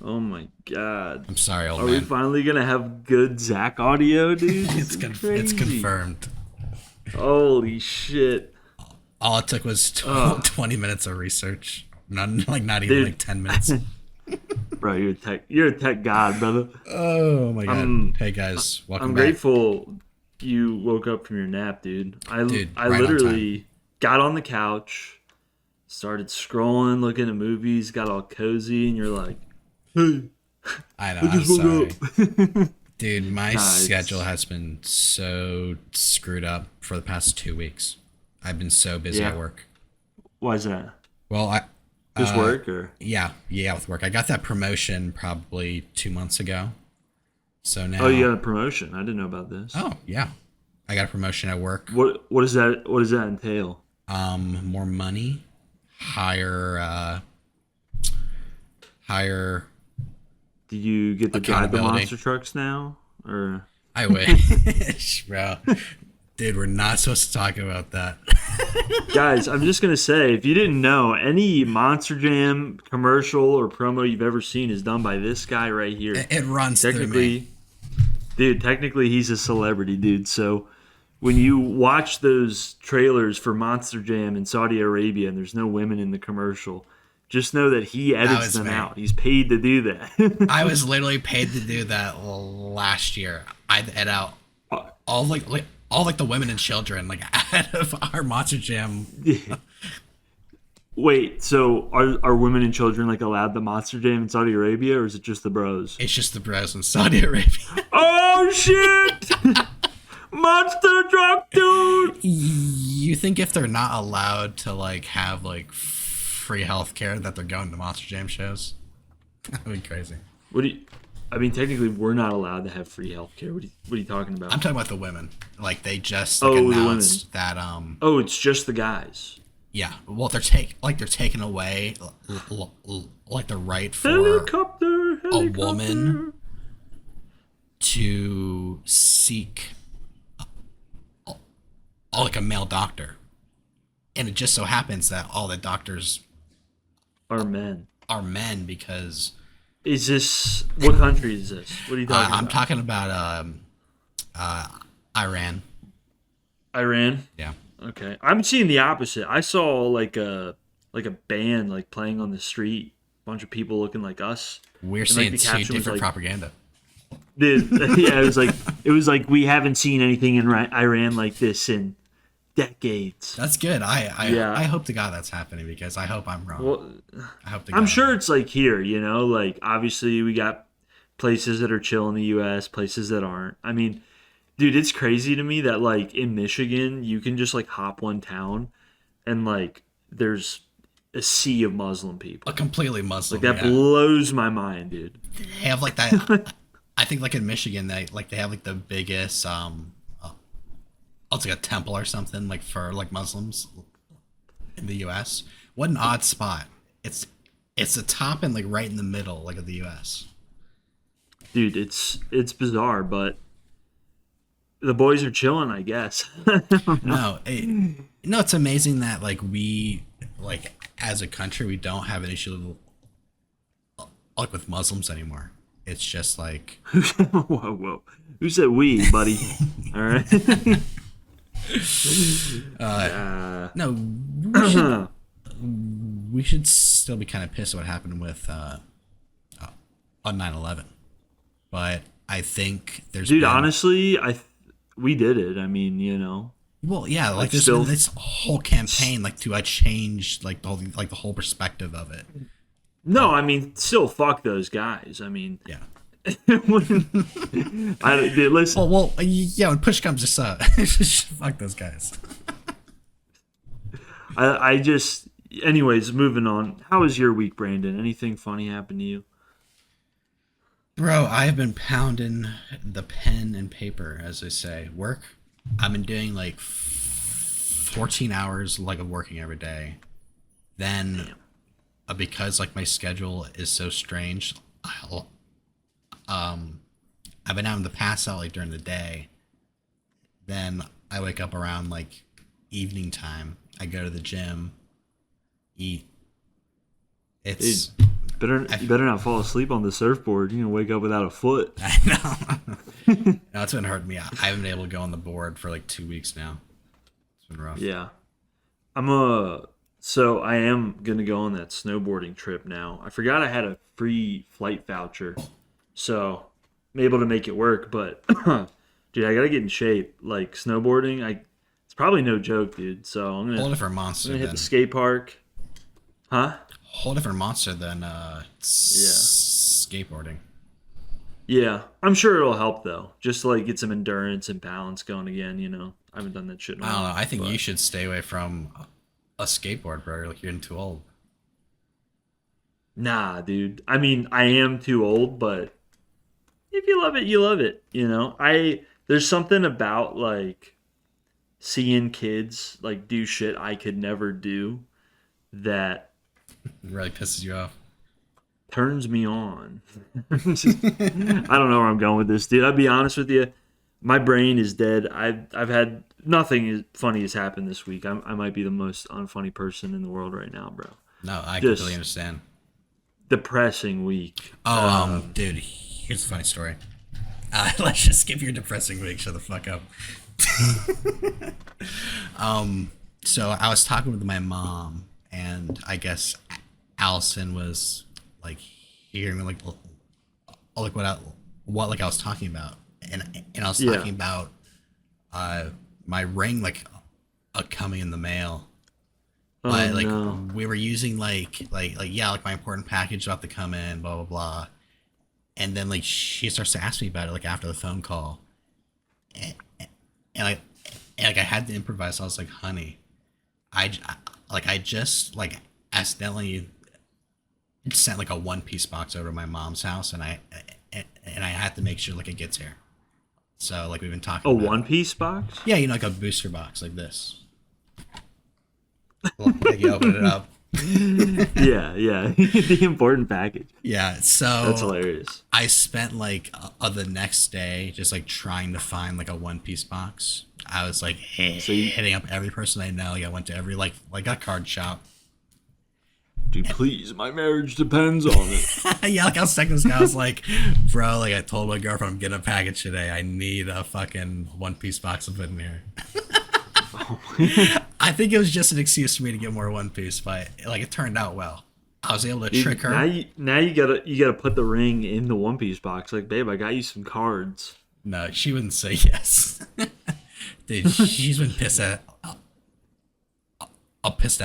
Oh my god. I'm sorry, old Are we man. finally gonna have good Zack audio, dude? This is It's crazy. confirmed. Holy shit. All it took was Oh, 20 minutes of research. Not even dude. like 10 minutes. Bro, you're a tech god, brother. Oh my god. I'm Hey guys, I'm welcome back. grateful you woke up from your nap, dude. Dude, I right on time. literally got on the couch, started scrolling, looking at movies, got all cozy, and you're like, "Hey, I know, I I'm just woke sorry. up." Dude, my Nah, schedule it's has been so screwed up for the past 2 weeks. I've been so busy at yeah. work. Why is that? Well, Just work or? yeah, with work. I got that promotion probably 2 months ago. So Oh, you now, got a promotion. I didn't know about this. oh yeah, I got a promotion at work. What does that entail? More money, higher, higher Do you get to drive the accountability. monster trucks now, or I wish, bro. Dude, we're not supposed to talk about that. guys? I'm just gonna say, if you didn't know, any Monster Jam commercial or promo you've ever seen is done by this guy right here. It runs through me. Technically, dude, technically he's a celebrity, dude. So when you watch those trailers for Monster Jam in Saudi Arabia and there's no women in the commercial, just know that he That edits was them me. out. He's paid to do that. I was literally paid to do that last year. I'd edit out all the women and children like out of our Monster Jam. Wait, so are women and children like allowed the Monster Jam in Saudi Arabia, or is it just the bros? It's just the bros in Saudi Arabia. Oh shit! Monster truck, dude. You think if they're not allowed to like have like free healthcare that they're going to Monster Jam shows? That'd be crazy. What do you? I mean, technically, we're not allowed to have free healthcare. What are you talking about? I'm talking about the women. Like they just like Oh, the women. announced that Oh, it's just the guys. yeah, well they're taking away like the right for Helicopter, a helicopter. woman to seek like a male doctor. And it just so happens that all the doctors Are men. are men because Is this what country is this? What are you talking I'm about? talking about Iran. Iran. Yeah. Okay, I'm seeing the opposite. I saw like a band like playing on the street, bunch of people looking like us, We're and seeing like the two caption was different like, propaganda. Dude, yeah, it was like we haven't seen anything in Iran like this in decades. That's good. Yeah. I hope to God that's happening because I hope I'm wrong. Well, I hope to I'm God. sure it's like here, like obviously we got places that are chill in the U.S., places that aren't. I mean, dude, it's crazy to me that like in Michigan you can just like hop one town and like there's a sea of Muslim people. A completely Muslim. Like that Yeah. blows my mind, dude. They have like that. I think like in Michigan they have like the biggest it's like a temple or something like for like Muslims in the U.S. What an odd spot. It's the top and like right in the middle like of the U.S. Dude, it's bizarre, but the boys are chilling, I guess. No, no, it's amazing that like we like as a country we don't have an issue like with Muslims anymore. It's just like Whoa. Who said we, buddy? All right. no, we should still be kind of pissed at what happened with on 9/11. But I think there's Dude, been, honestly, we did it. I mean, well, yeah, like there's still been this whole campaign like to change like the whole perspective of it. no, I mean, still fuck those guys. I mean, Yeah. dude, listen, Well, yeah. When push comes to shove, fuck those guys. I just, anyways, moving on. How was your week, Brandon? Anything funny happened to you? Bro, I have been pounding the pen and paper, as they say. Work. I've been doing like 14 hours like of working every day. Then, because like my schedule is so strange, I've been having to pass out like during the day. Then I wake up around like evening time. I go to the gym, eat. It's Dude, You better not fall asleep on the surfboard. You're gonna wake up without a foot. I know. No, it's been hurting me. I haven't been able to go on the board for like 2 weeks now. It's been rough. Yeah. So I am gonna go on that snowboarding trip now. I forgot I had a free flight voucher, so I'm able to make it work. But dude, I gotta get in shape. Like snowboarding, it's probably no joke, dude. So Whole different I'm monster gonna hit than the skate park. Huh? whole different monster than skateboarding. Yeah, I'm sure it'll help though. Just to, like get some endurance and balance going again. I haven't done that shit in a I don't while. know. I think but- you should stay away from a skateboard, bro. Like you're getting too old. Nah, dude. I mean, I am too old, but if you love it, you love it. There's something about like seeing kids like do shit I could never do that It really pisses you off. turns me on. I don't know where I'm going with this, dude. I'll be honest with you. My brain is dead. I've had nothing funny has happened this week. I might be the most unfunny person in the world right now, bro. No, I Just- completely understand. Depressing week. Dude, here's a funny story. Let's just skip your depressing week. Shut the fuck up. So I was talking with my mom, and I guess Allison was like hearing like what like I was talking about, and I was Yeah. talking about my ring like coming in the mail. Oh, But like no. we were using like my important package about to come in, blah blah blah, and then like she starts to ask me about it like after the phone call, and like I had to improvise. I was like, honey, I just like accidentally sent like a one-piece box over to my mom's house, and I had to make sure like it gets here. So like we've been talking A about One Piece box? yeah, like a booster box like this. Like you open it up. Yeah. The important package. Yeah, so That's hilarious. I spent like the next day just like trying to find like a one-piece box. I was like hitting up every person I know. Like I went to every like a card shop. Dude, please, my marriage depends on it. Yeah, like I was texting this guy. I was like, bro, like I told my girlfriend I'm getting a package today. I need a fucking one-piece box to put in here. I think it was just an excuse for me to get more One Piece, but like it turned out well. I was able to trick her. Now you gotta put the ring in the One Piece box. Like, babe, I got you some cards. No, she wouldn't say yes. Dude, she's been pissed at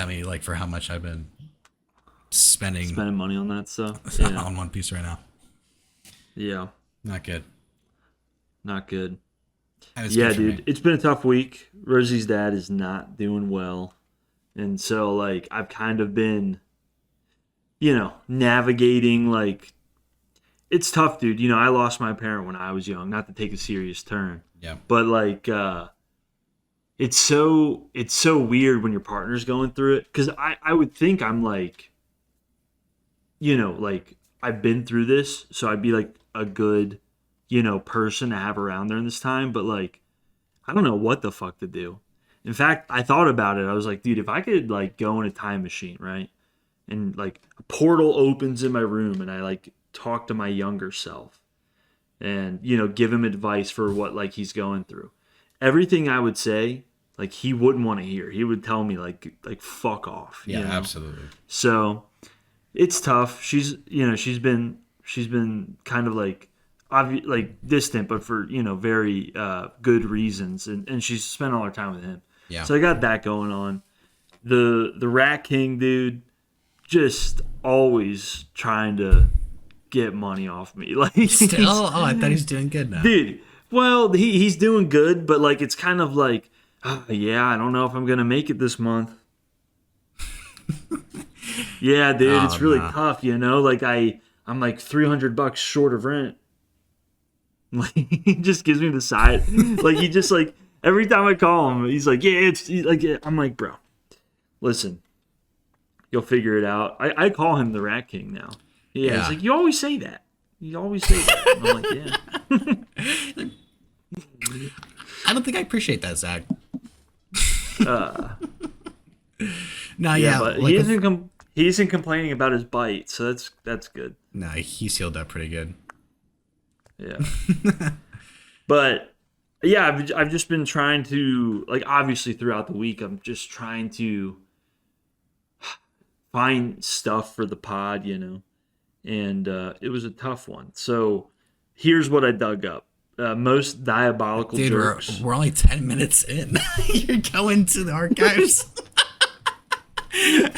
me like for how much I've been spending Spending money on that stuff. Yeah. on One Piece right now. Yeah. Not good. Not good. And it's Yeah, good for dude. me. It's been a tough week. Rosie's dad is not doing well. And so like I've kind of been navigating like it's tough, dude. I lost my parent when I was young, not to take a serious turn. Yeah. But like it's so weird when your partner's going through it, cuz I would think I'm like like I've been through this, so I'd be like a good person to have around during this time, but like I don't know what the fuck to do. In fact, I thought about it. I was like, dude, if I could like go in a time machine, right? And like a portal opens in my room and I like talk to my younger self and give him advice for what like he's going through. Everything I would say, like he wouldn't want to hear. He would tell me like fuck off. Yeah, absolutely. So it's tough. She's been kind of like distant, but for very good reasons, and she's spent all her time with him. Yeah. So I got that going on. The Rat King dude, just always trying to get money off me. Like Still? Oh, I thought he's doing good now. dude. Well, he's doing good, but like it's kind of like, yeah, I don't know if I'm gonna make it this month. Yeah, dude, it's really tough. Like I'm like $300 short of rent. Like he just gives me the side. Like he just like every time I call him, he's like, yeah, I'm like, bro, listen, you'll figure it out. I call him the Rat King now. Yeah. It's like, you always say that. You always say that. And I'm like, yeah. I don't think I appreciate that, Zach. But he he isn't complaining about his bite, so that's good. No, he's healed up pretty good. Yeah. But yeah, I've just been trying to, like, obviously throughout the week I'm just trying to find stuff for the pod, and it was a tough one. So here's what I dug up: most diabolical Dude, jokes. we're only 10 minutes in. You're going to the archives.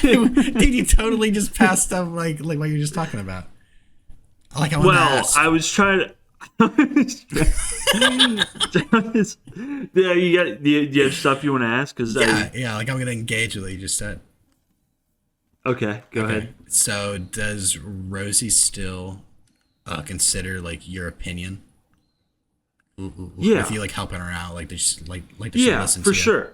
Dude, you totally just passed up like what you're just talking about. Like I want to Well, ask. I was trying to. Yeah, do you have stuff you want to ask? Yeah, like I'm gonna engage with what you just said. Okay, go ahead. So does Rosie still consider like your opinion? Yeah, If you like helping her out, like does she yeah, listen for to you? sure.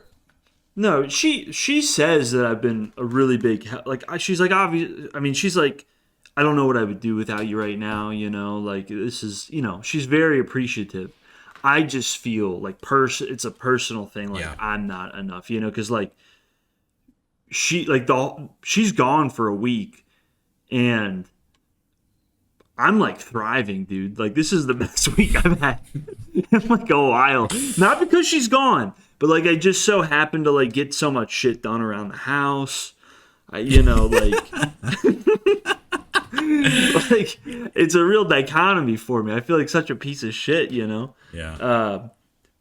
No, she says that I've been a really big like. She's like, obvious. I mean, she's like, I don't know what I would do without you right now. Like, this is, she's very appreciative. I just feel like it's a personal thing. Like, Yeah. I'm not enough. Because like she's gone for a week, and I'm like thriving, dude. Like, this is the best week I've had in like a while. Not because she's gone, but like I just so happened to like get so much shit done around the house. Like like it's a real dichotomy for me. I feel like such a piece of shit. Yeah.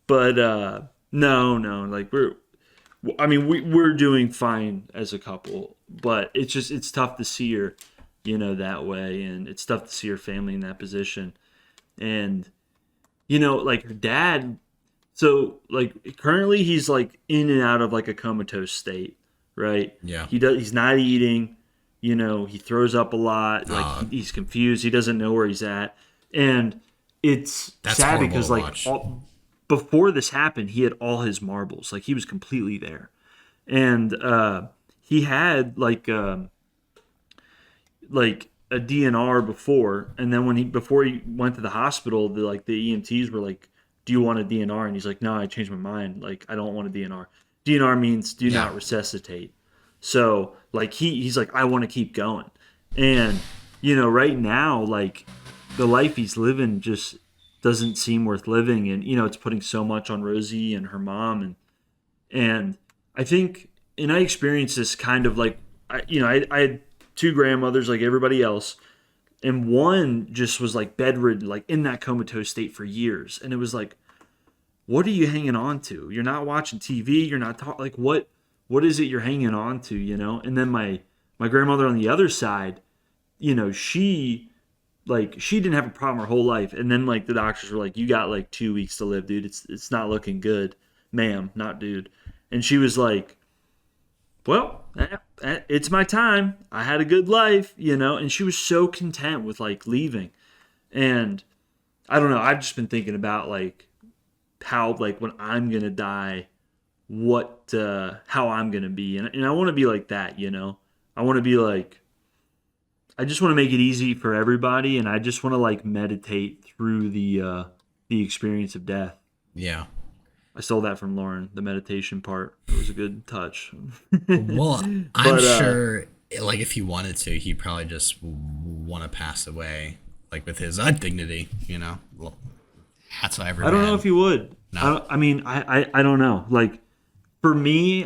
But no, like we're doing fine as a couple, but it's tough to see her, that way, and it's tough to see her family in that position. And like her dad, so like currently he's like in and out of like a comatose state, right? Yeah. He's not eating, he throws up a lot, like he's confused, he doesn't know where he's at. And it's That's sad horrible because to like watch. before this happened, he had all his marbles, like he was completely there. And he had like a DNR before, and then before he went to the hospital, the EMTs were like, "Do you want a DNR?" And he's like, "No, I changed my mind. Like, I don't want a DNR. DNR means do Yeah. not resuscitate." So like he's like, "I want to keep going," and right now, like, the life he's living just doesn't seem worth living, and it's putting so much on Rosie and her mom, and I think, and I experienced this kind of like, I had two grandmothers like everybody else, and one just was like bedridden, like in that comatose state for years, and it was like, what are you hanging on to? You're not watching TV. You're not talking. Like, what is it you're hanging on to? And then my grandmother on the other side, she didn't have a problem her whole life, and then like the doctors were like, you got like 2 weeks to live, dude. It's not looking good, ma'am, not dude. And she was like, well, it's my time. I had a good life, and she was so content with like leaving. And I don't know, I've just been thinking about like how, like, when I'm gonna die, how I'm gonna be, and I want to be like that. I want to be like, I just want to make it easy for everybody, and I just want to like meditate through the experience of death. Yeah. I stole that from Lauren, the meditation part. It was a good touch. Well, I'm But sure, like, if he wanted to, he'd probably just want to pass away, like, with his dignity, Well, that's what every I don't man. know if he would. No. I mean, I don't know. Like, for me,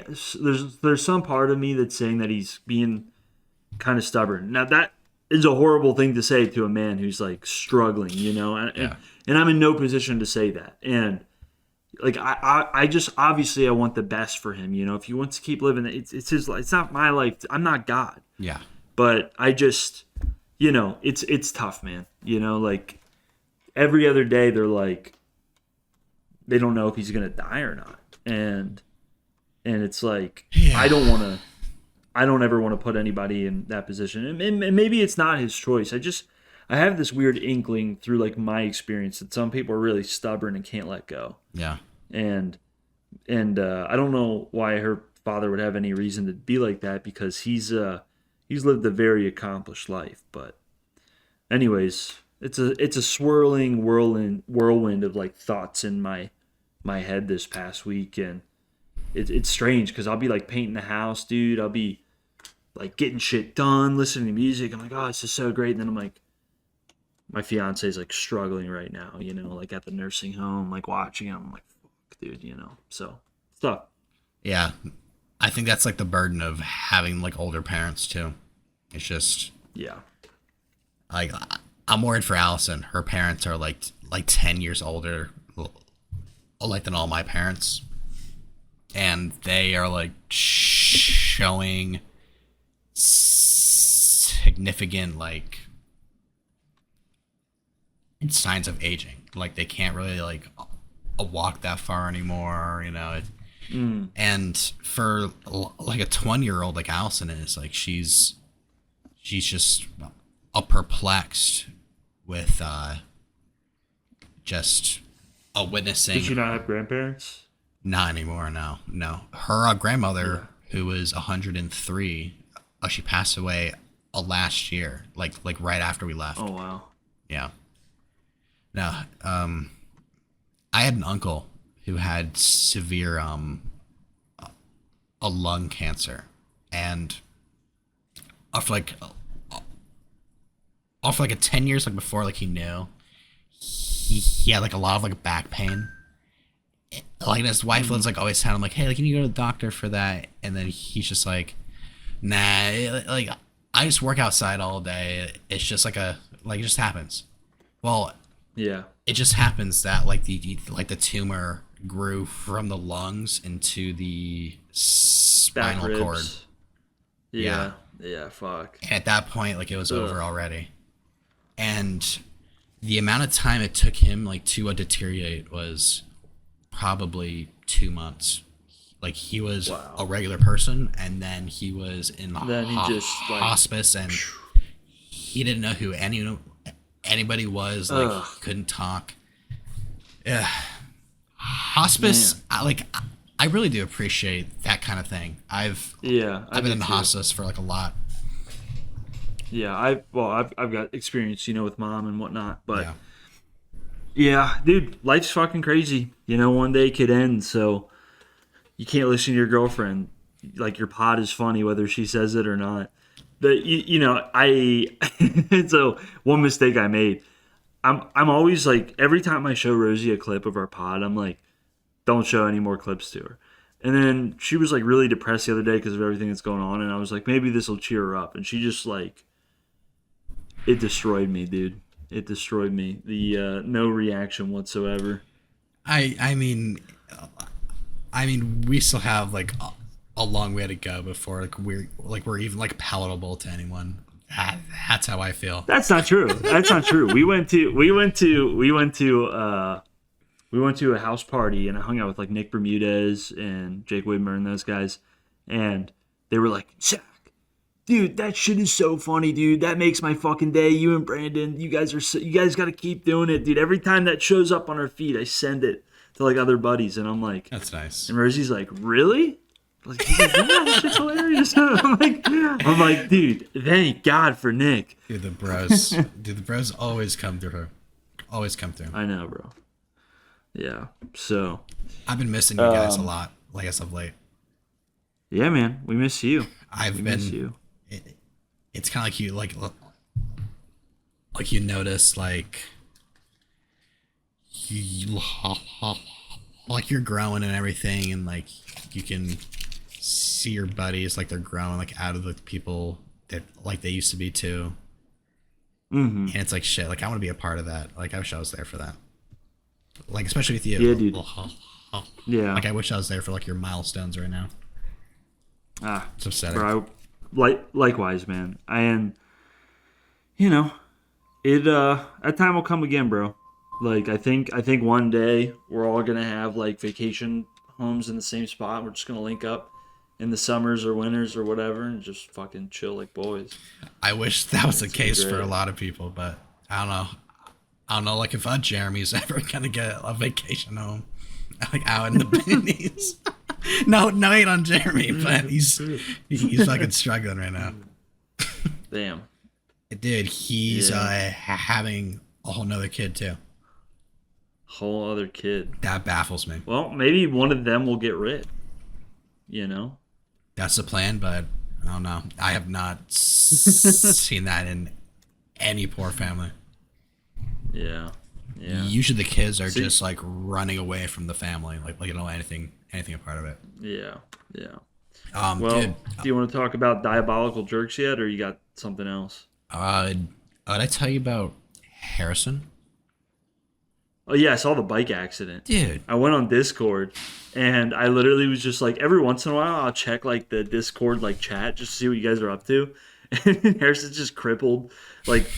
there's some part of me that's saying that he's being kind of stubborn. Now, that is a horrible thing to say to a man who's like struggling, and, Yeah. and I'm in no position to say that. And like, I just, obviously I want the best for him. If he wants to keep living, it's his life. It's not my life. I'm not God. Yeah. But I just, it's tough, man. Like, every other day they're like, they don't know if he's gonna die or not, and it's like, Yeah. I don't ever want to put anybody in that position, and maybe it's not his choice. I have this weird inkling through like my experience that some people are really stubborn and can't let go, Yeah. and I don't know why her father would have any reason to be like that, because he's lived a very accomplished life. But anyways, it's a swirling whirlwind of like thoughts in my head this past week, and it's strange because I'll be like painting the house, dude. I'll be like getting shit done, listening to music. I'm like, oh, this is so great. And then I'm like, my fiance is like struggling right now, like at the nursing home, like watching it. I'm like, fuck, dude, so stuff. Yeah, I think that's like the burden of having like older parents too. It's just Yeah. like I'm worried for Allison. Her parents are like 10 years older, like than all my parents, and they are like showing significant like signs of aging. Like they can't really like walk that far anymore, And for like a 20-year-old like Allison is, like she's just perplexed with just witnessing. Did she not have grandparents? Not anymore. No. Her grandmother, who was 103, she passed away last year, like right after we left. Oh wow. Yeah. No. I had an uncle who had severe a lung cancer, and after like a 10 years like before, like he knew he had like a lot of like back pain. Like his wife was like always telling him like, hey, like, can you go to the doctor for that? And then he's just like, nah, like I just work outside all day. It's just like it just happens. Well, yeah, it just happens that like the tumor grew from the lungs into the spinal cord. Yeah, fuck. And at that point, like it was over already. And the amount of time it took him like to deteriorate was probably 2 months. Like he was a regular person, and then he was in then he just hospice, and he didn't know who anybody was. Like he couldn't talk. Yeah, hospice. I really do appreciate that kind of thing. I've been in the hospice for like a lot. Yeah, I've got experience, with mom and whatnot, but yeah, dude, life's fucking crazy. One day it could end, so you can't listen to your girlfriend. Like, your pod is funny whether she says it or not. But so one mistake I made, I'm always like, every time I show Rosie a clip of our pod, I'm like, don't show any more clips to her. And then she was like really depressed the other day because of everything that's going on, and I was like, maybe this will cheer her up. And she just like, it destroyed me, dude. It destroyed me. The no reaction whatsoever. I mean, we still have like a long way to go before we're even like palatable to anyone. That's how I feel. That's not true. That's not true. We went to a house party, and I hung out with like Nick Bermudez and Jake Widmer and those guys, and they were like, Zack, dude, that shit is so funny, dude. That makes my fucking day. You and Brandon, you guys got to keep doing it, dude. Every time that shows up on our feed, I send it to like other buddies, and I'm like, that's nice. And Rosie's like, really? Like, yeah, that shit's hilarious. I'm like, dude, thank God for Nick. Dude, the bros always come through her. Always come through. I know, bro. Yeah. So I've been missing you guys a lot, like as of late. Yeah, man, we miss you. Miss you. It's kind of like you notice like you like you're growing and everything, and like you can see your buddies like they're growing like out of the people that like they used to be too. Mm-hmm. And it's like, shit, like I want to be a part of that. Like I wish I was there for that. Like especially with you. Yeah, dude. Yeah. Like I wish I was there for like your milestones right now. It's upsetting. Bro, likewise, man. And it that time will come again, bro. Like I think one day we're all gonna have like vacation homes in the same spot. We're just gonna link up in the summers or winters or whatever and just fucking chill like boys. I wish that was the case for a lot of people, but I don't know. Like if Jeremy's ever gonna get a vacation home, like out in the Pennies. No hate on Jeremy, but he's fucking struggling right now. Damn. Dude, he's having a whole nother kid too. Whole other kid. That baffles me. Well, maybe one of them will get rid. That's the plan, but I don't know. I have not seen that in any poor family. Yeah. Yeah. Usually the kids are See? just like running away from the family, like you know anything a part of it. Yeah. Yeah. Dude, Well, do you want to talk about diabolical jerks yet, or you got something else? did I tell you about Harrison? Oh yeah, I saw the bike accident. Dude, I went on Discord, and I literally was just like, every once in a while, I'll check like the Discord like chat just to see what you guys are up to. And Harrison's just crippled, like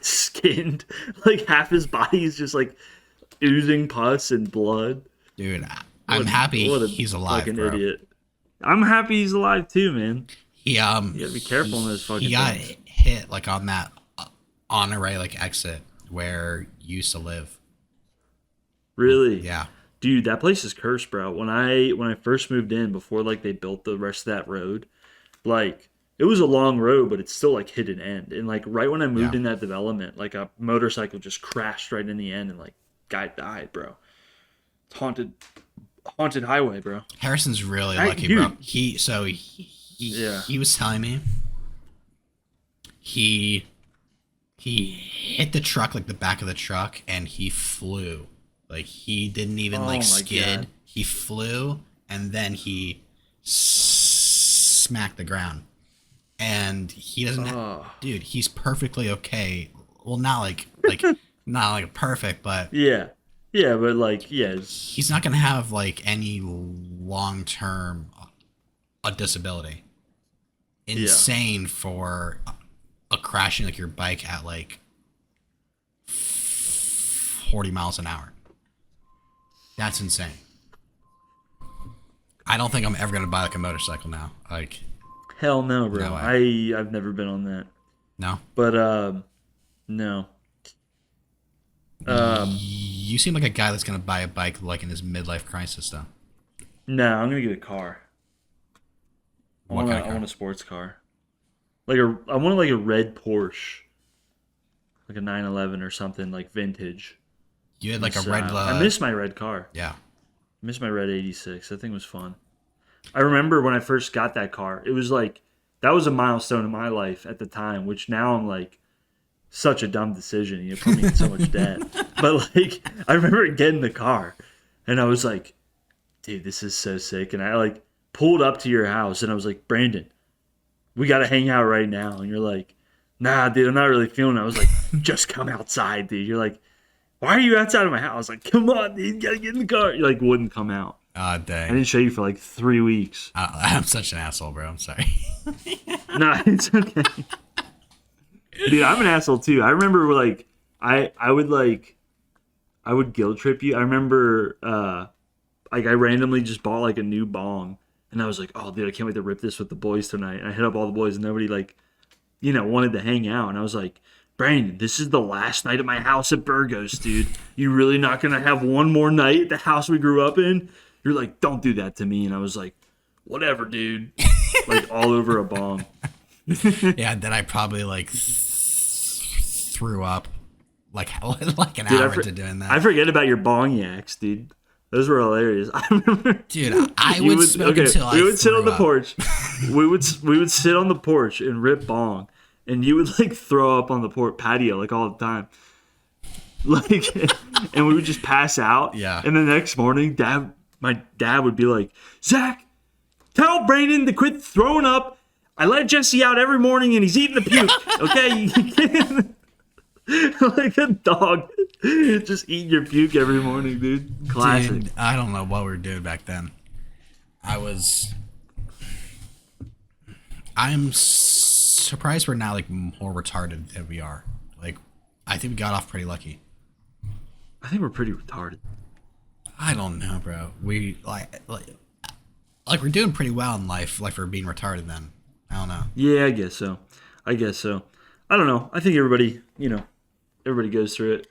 skinned, like half his body is just like oozing pus and blood. dude, I'm What, happy what a he's alive, fucking bro. idiot. I'm happy he's alive too, man. He You gotta be careful in those fucking he got things. hit like on that honorary like exit where you used to live. Really, Yeah, dude, that place is cursed, bro. When I first moved in, before like they built the rest of that road, like it was a long road, but it's still like hit an end. And like right when I moved yeah. in that development, like a motorcycle just crashed right in the end, and like guy died, bro. It's haunted highway, bro. Harrison's really Hey, lucky, bro. dude. He Yeah. he was telling me he he hit the truck like the back of the truck and he flew. Like he didn't even Oh like my skid. god. He flew and then he smacked the ground. And he doesn't Oh. dude, he's perfectly okay. Well, not not like perfect, but Yeah. Yeah, but like yeah, he's not going to have like any long-term a disability. yeah. Insane for a crashing like your bike at like 40 miles an hour. That's insane. I don't think I'm ever gonna buy like a motorcycle now. Like, Hell no, bro. no way. I've never been on that. No. But no. You seem like a guy that's gonna buy a bike like in his midlife crisis, though. No, I'm gonna get a car. What kind of I car? want a sports car. I want like a red Porsche. Like a 911 or something, like vintage. You had like a So, red. I miss my red car. Yeah. I miss my red 86. That thing was fun. I remember when I first got that car. It was like that was a milestone in my life at the time, which now I'm like such a dumb decision. You put me in so much debt. But like I remember getting the car and I was like, dude, this is so sick. And I like pulled up to your house and I was like, Brandon, we gotta hang out right now. And you're like, nah, dude, I'm not really feeling it. I was like, just come outside, dude. You're like, why are you outside of my house? I was like, come on, dude, you gotta get in the car. You like wouldn't come out. I Dang. didn't show you for like 3 weeks. I'm such an asshole, bro. I'm sorry. Nah, it's okay. Dude, I'm an asshole too. I remember like I would like I would guilt trip you. I remember like I randomly just bought like a new bong and I was like, oh dude, I can't wait to rip this with the boys tonight. And I hit up all the boys and nobody like wanted to hang out. And I was like, Brandon, this is the last night at my house at Burgos, dude. You really not gonna have one more night at the house we grew up in? You're like, don't do that to me. And I was like, whatever, dude. Like all over a bong. Yeah. Then I probably like threw up like like an Dude, hour into doing that. I forget about your bong yaks, dude. Those were hilarious. I remember, Dude, I you would smoke until we I would sit threw on the up. porch. We would sit on the porch and rip bong, and you would like throw up on the patio like all the time. Like, and we would just pass out. Yeah. And the next morning, my dad would be like, Zach, tell Brandon to quit throwing up. I let Jesse out every morning, and he's eating the puke. Okay, you can't. Like a dog, just eating your puke every morning, dude. Classic. Dude, I don't know what we were doing back then. I'm surprised we're not like more retarded than we are. Like, I think we got off pretty lucky. I think we're pretty retarded. I don't know, bro. We like we're doing pretty well in life. Like for being retarded, then I don't know. Yeah, I guess so. I don't know. I think everybody goes through it.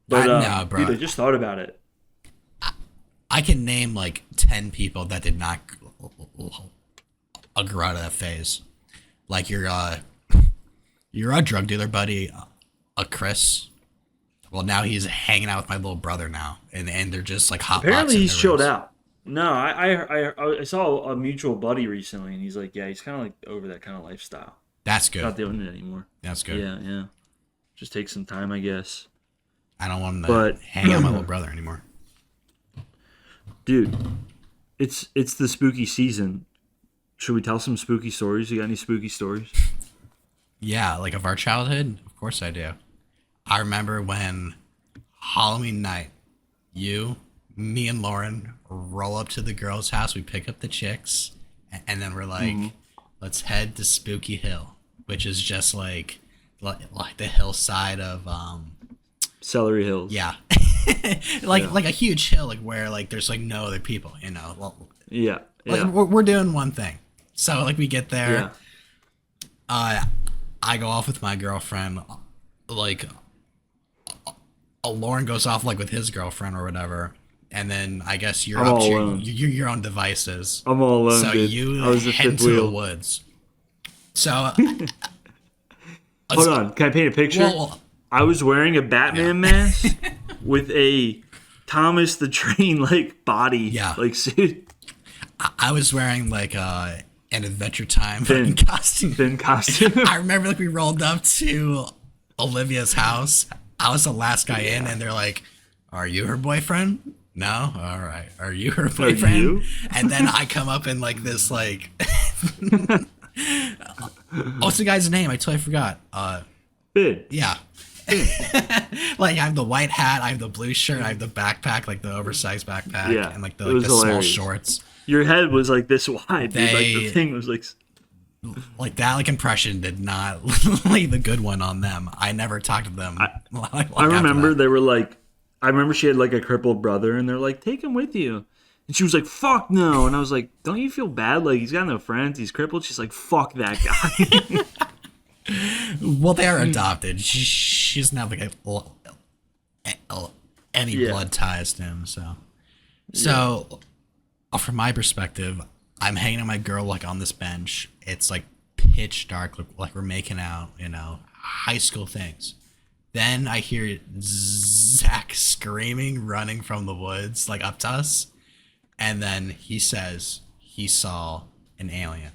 But No, bro. dude, I just thought about it. I can name like 10 people that did not grow out of that phase. Like your drug dealer buddy, Chris. Well, now he's hanging out with my little brother now, and they're just like hot. Apparently, he's chilled out. No, I saw a mutual buddy recently, and he's like, yeah, he's kind of like over that kind of lifestyle. That's He's good. not doing it anymore. That's good. Yeah, yeah. Just take some time, I guess. I don't want him to But hang out with my little brother anymore. dude, it's the spooky season. Should we tell some spooky stories? You got any spooky stories? Yeah, like of our childhood? Of course I do. I remember when Halloween night, you, me, and Lauren roll up to the girls' house. We pick up the chicks, and then we're like, let's head to Spooky Hill, which is just like the hillside of Celery Hills. yeah, Yeah. like a huge hill, like where like there's like no other people, you know. Well, Yeah. like Yeah. we're doing one thing. So like we get there, Yeah. I go off with my girlfriend, like Lauren goes off like with his girlfriend or whatever, and then I guess you're I'm up all to alone. your own devices. I'm all alone, So dude. you I was the head fifth into the wheel. woods. So Hold on. Can I paint a picture? well, I was wearing a Batman mask with a Thomas the Train like body Yeah. like suit, I was wearing like an Adventure Time Finn. fucking costume. thin costume. I remember like we rolled up to Olivia's house. I was the last guy in, and they're like, "Are you her boyfriend?" No. All right. Are you her boyfriend? you? And then I come up in like this like, what's the guy's name? I totally forgot. Finn. Yeah. Like I have the white hat, I have the blue shirt, I have the backpack, like the oversized backpack, Yeah, and like it the was small hilarious. shorts. Your head was like this wide, dude. Like They- the thing was like. Like that like impression did not leave a good one on them. I never talked to them. I remember they were like, I remember she had like a crippled brother, and they're like, take him with you. And she was like, fuck no. And I was like, don't you feel bad? Like, he's got no friends. He's crippled. She's like, fuck that guy. Well, they are adopted. She doesn't have like any Yeah. blood ties to him. So from my perspective, I'm hanging with my girl like on this bench. It's like pitch dark, like we're making out, you know, high school things. Then I hear Zack screaming, running from the woods, like up to us. And then he says he saw an alien.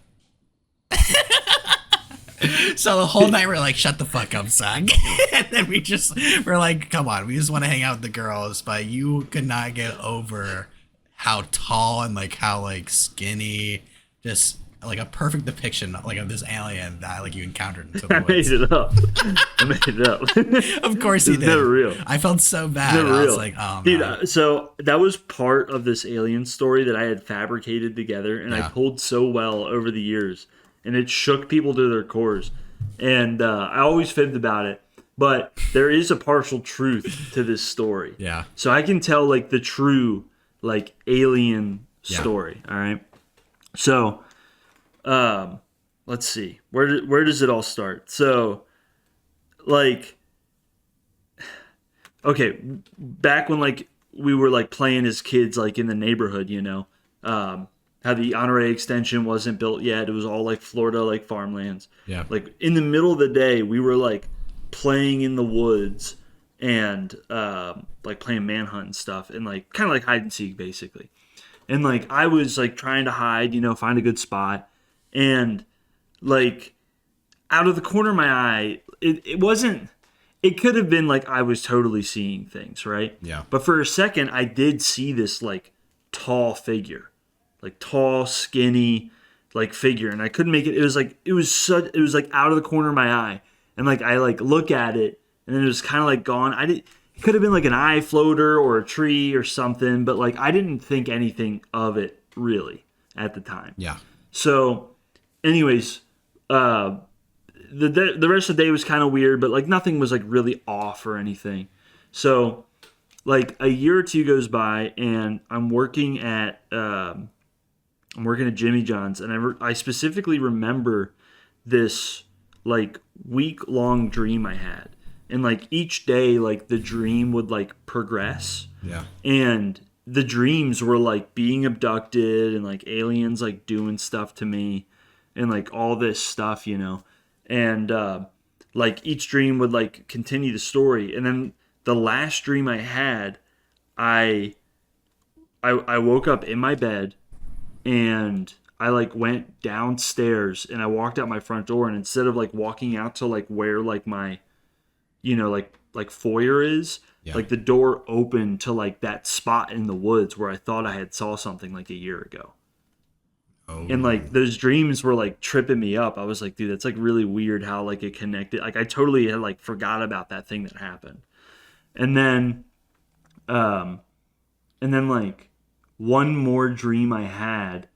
So the whole night we're like, shut the fuck up, Zack. And then we're like, come on, we just want to hang out with the girls, but you could not get over how tall and like how like skinny, just like a perfect depiction like of this alien that like you encountered into I the made woods. it up. I made it up. Of course he It's did. never real. I felt so bad. Never I was real. like, oh Dude, man. so that was part of this alien story that I had fabricated together, and Yeah. I pulled so well over the years, and it shook people to their cores. And I always fibbed about it, but there is a partial truth to this story. Yeah. So I can tell like the true like alien Yeah. story. All right. So, let's see. Where does it all start? So, like, okay, back when like we were like playing as kids, like in the neighborhood, you know, how the Honore extension wasn't built yet. It was all like Florida, like farmlands. Yeah. Like in the middle of the day, we were like playing in the woods and like playing manhunt and stuff, and like kind of like hide and seek basically. And like I was like trying to hide, you know, find a good spot, and like out of the corner of my eye, it wasn't. It could have been like I was totally seeing things, right? Yeah. But for a second, I did see this like tall figure, like tall, skinny, like figure, and I couldn't make it. It was like it was like out of the corner of my eye, and like I like look at it, and then it was kind of like gone. I did. It could have been like an eye floater or a tree or something, but like I didn't think anything of it really at the time. Yeah. So, anyways, the rest of the day was kind of weird, but like nothing was like really off or anything. So, like a year or two goes by, and I'm working at Jimmy John's, and I specifically remember this like week long dream I had, and like each day, like the dream would like progress, Yeah. and the dreams were like being abducted and like aliens like doing stuff to me, and like all this stuff, you know. And like each dream would like continue the story, and then the last dream I had, I I woke up in my bed, and I like went downstairs and I walked out my front door, and instead of like walking out to like where like my, like foyer is, Yeah. like the door opened to like that spot in the woods where I thought I had saw something like a year ago. Oh. And like those dreams were like tripping me up. I was like, dude, that's like really weird how like it connected. Like I totally had like forgot about that thing that happened. And then um and then like one more dream I had.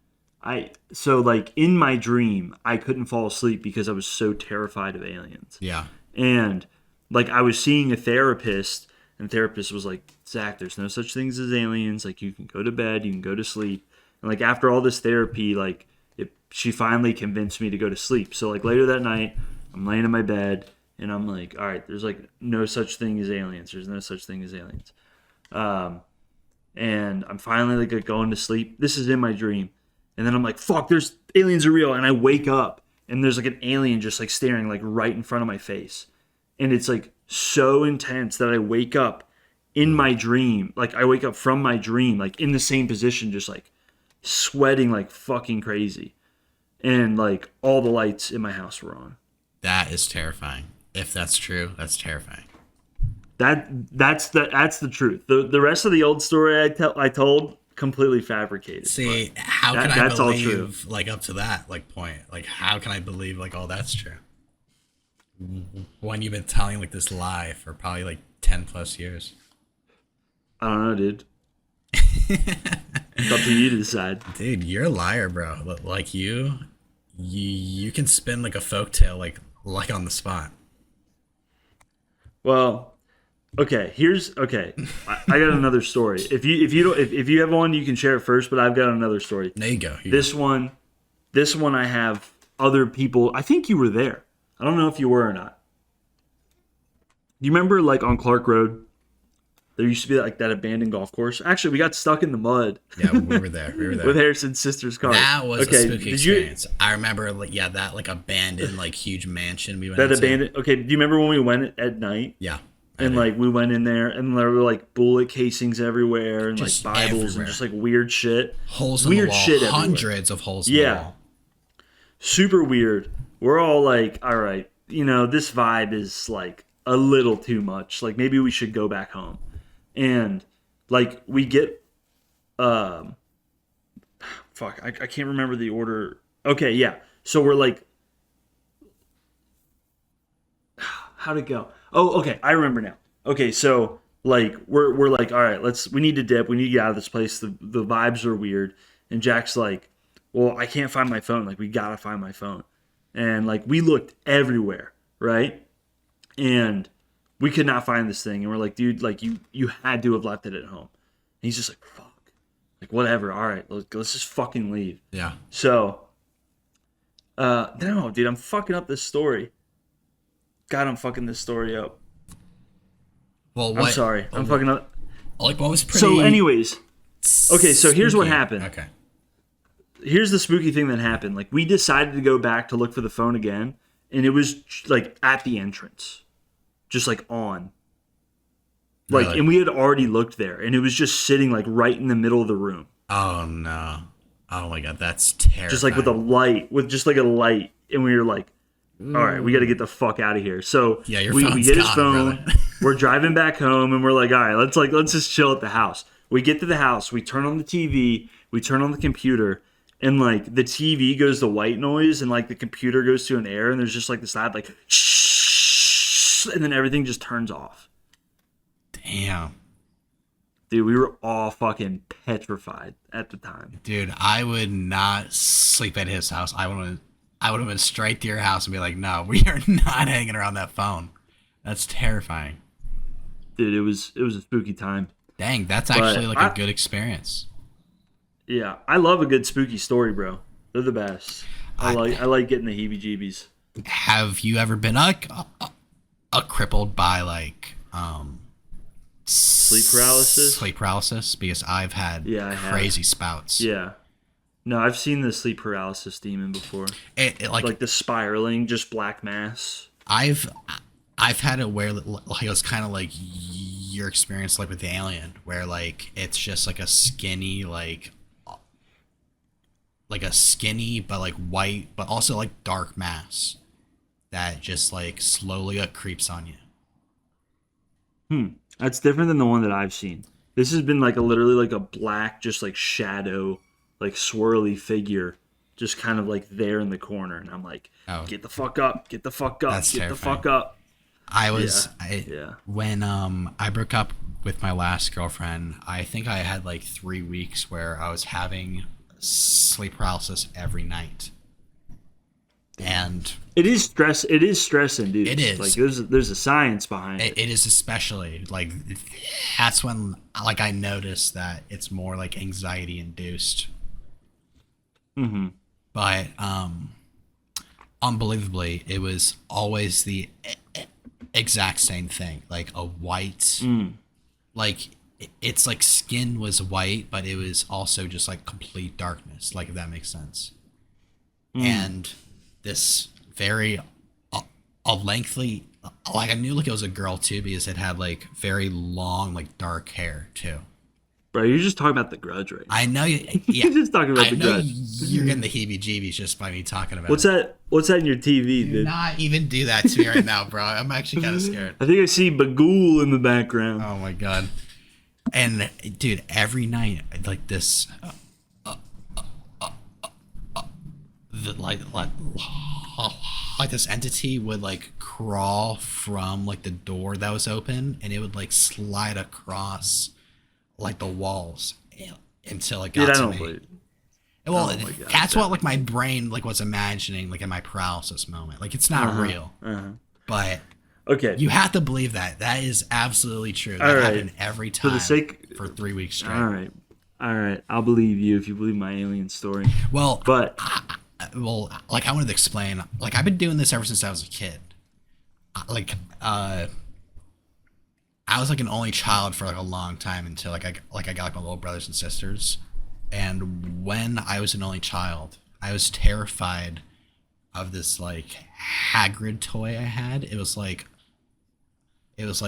So like in my dream, I couldn't fall asleep because I was so terrified of aliens. Yeah. And like I was seeing a therapist, and the therapist was like, Zach, there's no such things as aliens. Like you can go to bed, you can go to sleep. And like after all this therapy, like she finally convinced me to go to sleep. So like later that night, I'm laying in my bed and I'm like, all right, there's like no such thing as aliens. There's no such thing as aliens. And I'm finally like going to sleep. This is in my dream. And then I'm like, fuck, there's aliens are real. And I wake up and there's like an alien just like staring like right in front of my face. And it's like so intense that I wake up in my dream. Like I wake up from my dream, like in the same position, just like sweating like fucking crazy. And like all the lights in my house were on. That is terrifying. If that's true, that's terrifying. That's the truth. The rest of the old story I told completely fabricated. See, how can I that's all believe true. like up to that like point? Like how can I believe like oh that's true? When you've been telling like this lie for probably like 10 plus years. I don't know, dude. It's up to you to decide. Dude, you're a liar, bro. Like you can spin like a folktale like on the spot. Well, okay. I got another story. If you have one, you can share it first. But I've got another story. There you go. This one I have other people. I think you were there. I don't know if you were or not. Do you remember like on Clark Road? There used to be like that abandoned golf course. Actually, we got stuck in the mud. Yeah, we were there. We were there. With Harrison's sister's car. That was a spooky did you, experience. I remember, like, yeah, that like abandoned, like huge mansion we went that into. abandoned. Okay, do you remember when we went at night? Yeah. And like we went in there, and there were like bullet casings everywhere, and Just like Bibles everywhere. and just like weird shit. Holes in weird the wall. shit everywhere. Hundreds of holes in the wall. Super weird. We're all like, all right, this vibe is like a little too much. Like maybe we should go back home. And like we get fuck, I can't remember the order. Okay, yeah. So we're like, how'd it go? Oh, okay, I remember now. Okay, so like we're like, all right, we need to dip, we need to get out of this place. The vibes are weird. And Jack's like, well, I can't find my phone. Like we gotta find my phone. And like we looked everywhere, right? And we could not find this thing. And we're like, dude, like you had to have left it at home. And he's just like, fuck. Like whatever, all right, let's just fucking leave. Yeah. So no, dude, I'm fucking up this story. God, I'm fucking this story up. Well, I'm sorry. I'm fucking up. Like, what was pretty... So, anyways. Okay, so here's what spooky. happened. Okay. Here's the spooky thing that happened. Like, we decided to go back to look for the phone again, and it was, like, at the entrance. Just, like, on. Like, Really? and we had already looked there, and it was just sitting, like, right in the middle of the room. Oh, no. Oh, my God. That's terrifying. Just, like, with a light. And we were like, all right, we got to get the fuck out of here. So yeah, your we phone's get his gone, phone. brother. We're driving back home, and we're like, all right, let's just chill at the house. We get to the house. We turn on the TV. We turn on the computer, and like the TV goes to white noise, and like the computer goes to an air, and there's just like this loud like shh, and then everything just turns off. Damn. Dude, we were all fucking petrified at the time. Dude, I would not sleep at his house. I would have been straight to your house and be like, no, we are not hanging around that phone. That's terrifying. Dude, it was a spooky time. Dang, that's actually like a good experience. Yeah, I love a good spooky story, bro. They're the best. I like getting the heebie-jeebies. Have you ever been crippled by like sleep paralysis? Sleep paralysis, because I've had crazy spouts. Yeah. No, I've seen the sleep paralysis demon before. It like the spiraling, just black mass. I've had it where like, it was kind of like your experience like with the alien, where like it's just like a skinny but like white but also like dark mass that just like slowly creeps on you. Hmm. That's different than the one that I've seen. This has been like a literally like a black, just like shadow, like swirly figure, just kind of like there in the corner, and I'm like, Oh, get the fuck up, get the fuck up, that's get the terrifying. fuck up. I Yeah, was I yeah. when I broke up with my last girlfriend. I think I had like 3 weeks where I was having sleep paralysis every night, and It is stress. It is stress it induced. Like is there's a science behind it, it. it is especially like that's when like I noticed that it's more like anxiety induced. Mm-hmm. But unbelievably, it was always the exact same thing, like a white, Mm. like it's like skin was white, but it was also just like complete darkness, like if that makes sense. Mm. And this very a lengthy, like I knew like it was a girl too because it had like very long like dark hair too. Bro, you're just talking about the Grudge right I now. know you, yeah, You're just talking about I the know Grudge. you're getting the heebie-jeebies just by me talking about What's it. that? What's that in your TV, Do dude? not even do that to me right now, bro. I'm actually kind of scared. I think I see Bagul in the background. Oh my god. And dude, every night like this, like like this entity would like crawl from like the door that was open, and it would like slide across like the walls until it Dude, got I to don't me. believe it. Well, Oh my god. that's what like my brain like was imagining like in my paralysis moment. Like it's not Uh-huh. real, Uh-huh. but Okay. you have to believe that. That is absolutely true. That All right. happened every For time the sake. for 3 weeks straight. All right. All right. I'll believe you if you believe my alien story. Well, But like I wanted to explain. Like I've been doing this ever since I was a kid. Like I was like an only child for like a long time until I got like my little brothers and sisters. And when I was an only child, I was terrified of this like Hagrid toy I had. It was like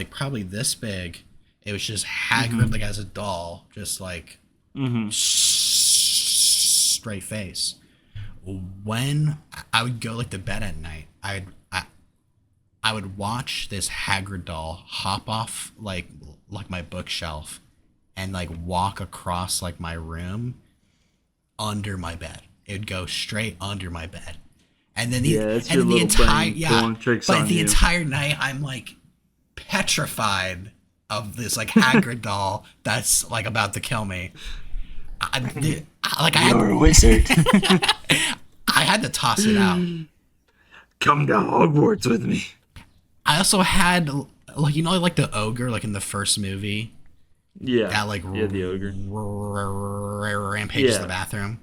probably this big. It was just Hagrid like as a doll, just like mhm. straight face. When I would go like to bed at night, I would watch this Hagrid doll hop off like my bookshelf and like walk across like my room under my bed. It would go straight under my bed. And then Yeah, that's and your then the little entire brain pulling tricks but on the you. entire night I'm like petrified of this like Hagrid doll that's like about to kill me. Like You're a wizard. I had to toss it out. Come to Hogwarts with me. I also had like like the ogre like in the first movie Yeah. that like Yeah, the ogre. rampages Yeah. the bathroom.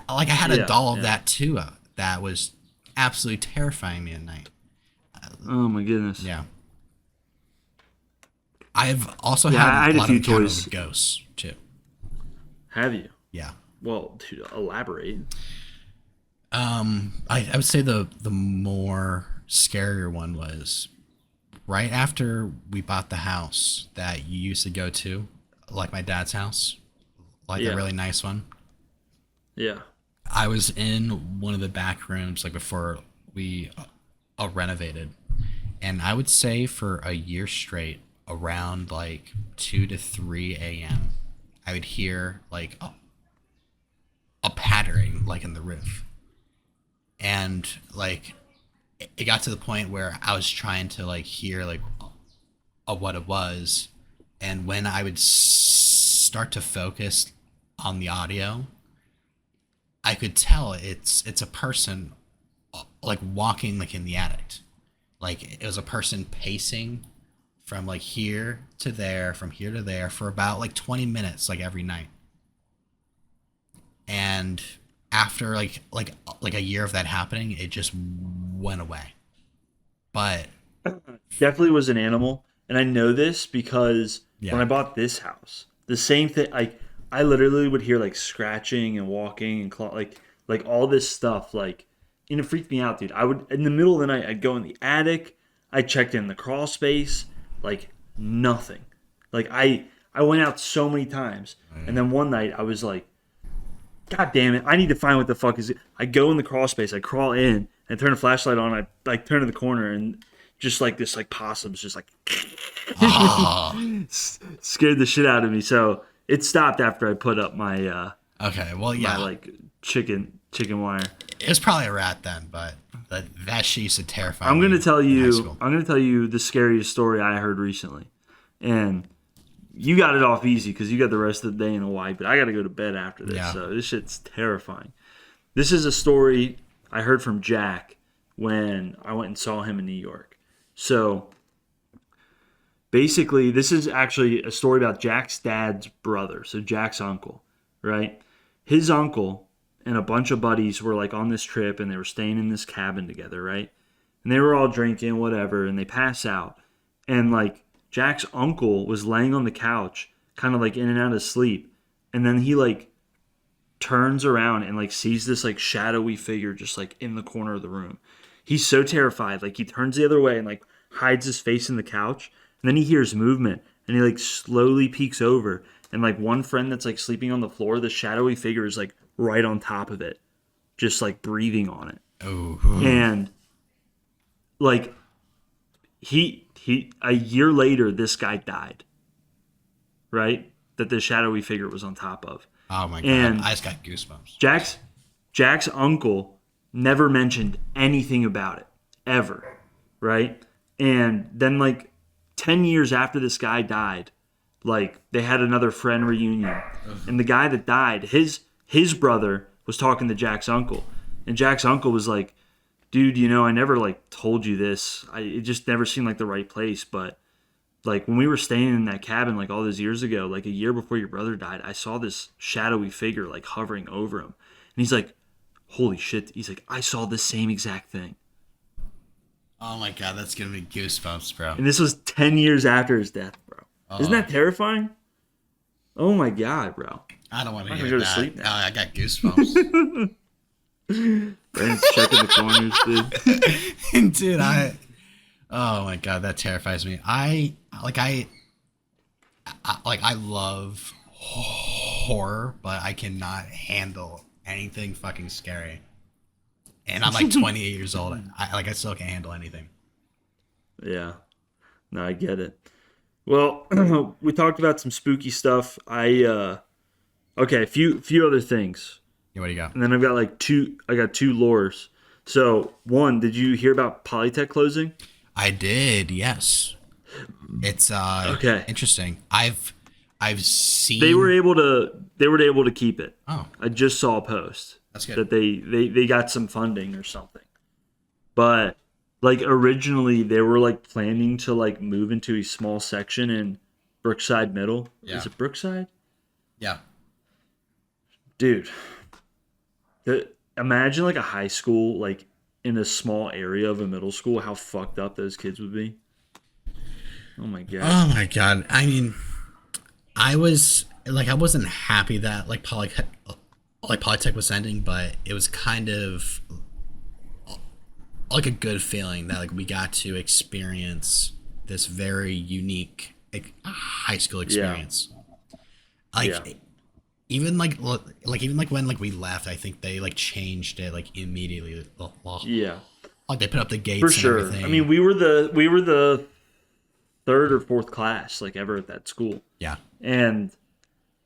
I had a Yeah, doll of yeah. that too. That was absolutely terrifying me at night. Oh my goodness. Yeah. I've also Yeah, I had had a a lot few of encounters toys. with ghosts too. Have you? Yeah. Well, dude, elaborate. I would say the more scarier one was right after we bought the house that you used to go to, like my dad's house, like Yeah. a really nice one. Yeah. I was in one of the back rooms like before we renovated, and I would say for a year straight, around like 2 to 3 a.m., I would hear like a pattering like in the roof, and like it got to the point where I was trying to like hear like what it was, and when I would start to focus on the audio, I could tell it's a person like walking like in the attic. Like it was a person pacing from like here to there, from here to there for about like 20 minutes like every night. And after like a year of that happening, it just went away. But Definitely was an animal, and I know this because yeah. when I bought this house, the same thing. I literally would hear like scratching and walking and like all this stuff. Like, and it freaked me out, dude. I would in the middle of the night, I'd go in the attic. I checked in the crawl space, like nothing. Like I went out so many times, and then one night I was like, God damn it! I need to find what the fuck is it. I go in the crawl space, I crawl in, and turn the flashlight on. I like turn to the corner, and just like this like possum's just like scared the shit out of me. So it stopped after I put up my Okay, well, yeah. my like chicken wire. It was probably a rat then, but that shit used to terrify me. I'm gonna tell in high you. school. I'm gonna tell you the scariest story I heard recently, and you got it off easy because you got the rest of the day in a white. But I got to go to bed after this, Yeah. so this shit's terrifying. This is a story I heard from Jack when I went and saw him in New York. So basically, this is actually a story about Jack's dad's brother, so Jack's uncle, right? His uncle and a bunch of buddies were like on this trip and they were staying in this cabin together, right? And they were all drinking, whatever, and they pass out. And like Jack's uncle was laying on the couch, kind of like in and out of sleep. And then he like turns around and like sees this like shadowy figure just like in the corner of the room. He's so terrified, like he turns the other way and like hides his face in the couch. And then he hears movement and he like slowly peeks over. And like one friend that's like sleeping on the floor, the shadowy figure is like right on top of it, just like breathing on it. Oh. And like he a year later this guy died, right, that the shadowy figure was on top of. Oh my god, And I just got goosebumps. Jack's uncle never mentioned anything about it ever, right? And then like 10 years after this guy died, like they had another friend reunion, and the guy that died, his brother was talking to Jack's uncle, and Jack's uncle was like, dude, you know, I never like told you this. It just never seemed like the right place. But like when we were staying in that cabin like all those years ago, like a year before your brother died, I saw this shadowy figure like hovering over him. And he's like, holy shit. He's like, I saw the same exact thing. Oh my god, that's giving me goosebumps, bro. And this was 10 years after his death, bro. Oh. Isn't that terrifying? Oh my god, bro. I don't want to I'm hear gonna go that. to sleep now. Oh, I got goosebumps. Brandon's checking the corners, dude. Dude, oh my god, that terrifies me. I love horror, but I cannot handle anything fucking scary. And I'm like 28 years old. I still can't handle anything. Yeah. No, I get it. Well, we talked about some spooky stuff. Okay, a few other things. Yeah, what do you got? And then I got two lures. So, one, did you hear about Polytech closing? I did, yes. It's Okay. interesting. I've seen They were able to keep it. Oh, I just saw a post that's good. that they got some funding or something. But like originally they were like planning to like move into a small section in Brookside Middle. Yeah. Is it Brookside? Yeah. Dude. Imagine like a high school like in a small area of a middle school, how fucked up those kids would be. Oh my god. Oh my god. I mean, I wasn't happy that like Polytech was ending, but it was kind of like a good feeling that like we got to experience this very unique like, high school experience. Like Yeah. even like when like we left, I think they like changed it like immediately. Yeah. Like they put up the gates For and sure. everything. I mean, we were the third or fourth class like ever at that school. yeah. And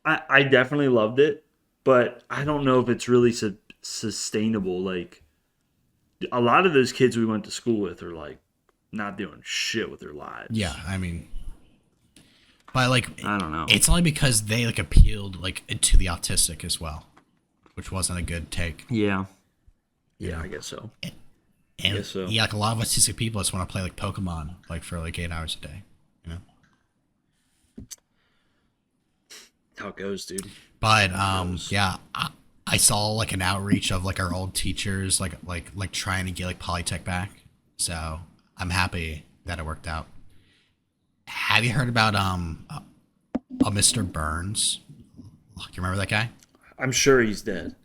I definitely loved it, but I don't know if it's really sustainable. Like a lot of those kids we went to school with are like not doing shit with their lives. Yeah, I mean, but like I don't know. it's only because they like appealed like to the autistic as well, which wasn't a good take. Yeah, I guess so. And Guess so. yeah, like a lot of autistic people just want to play like Pokemon like for like 8 hours a day, you know. How it goes, dude. But yeah, I saw like an outreach of like our old teachers like trying to get like Polytech back. So I'm happy that it worked out. Have you heard about a Mr. Burns? You remember that guy? I'm sure he's dead.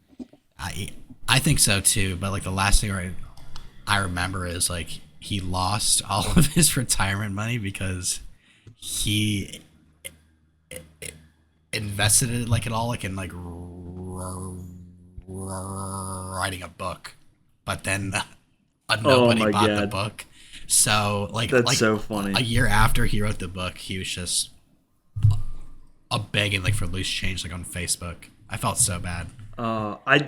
I think so too. But like the last thing I remember is like he lost all of his retirement money because he invested in like it all, like in like writing a book, but then Oh nobody my bought the god, book. So that's so funny. a year after he wrote the book, he was just begging like for loose change like on Facebook. I felt so bad. I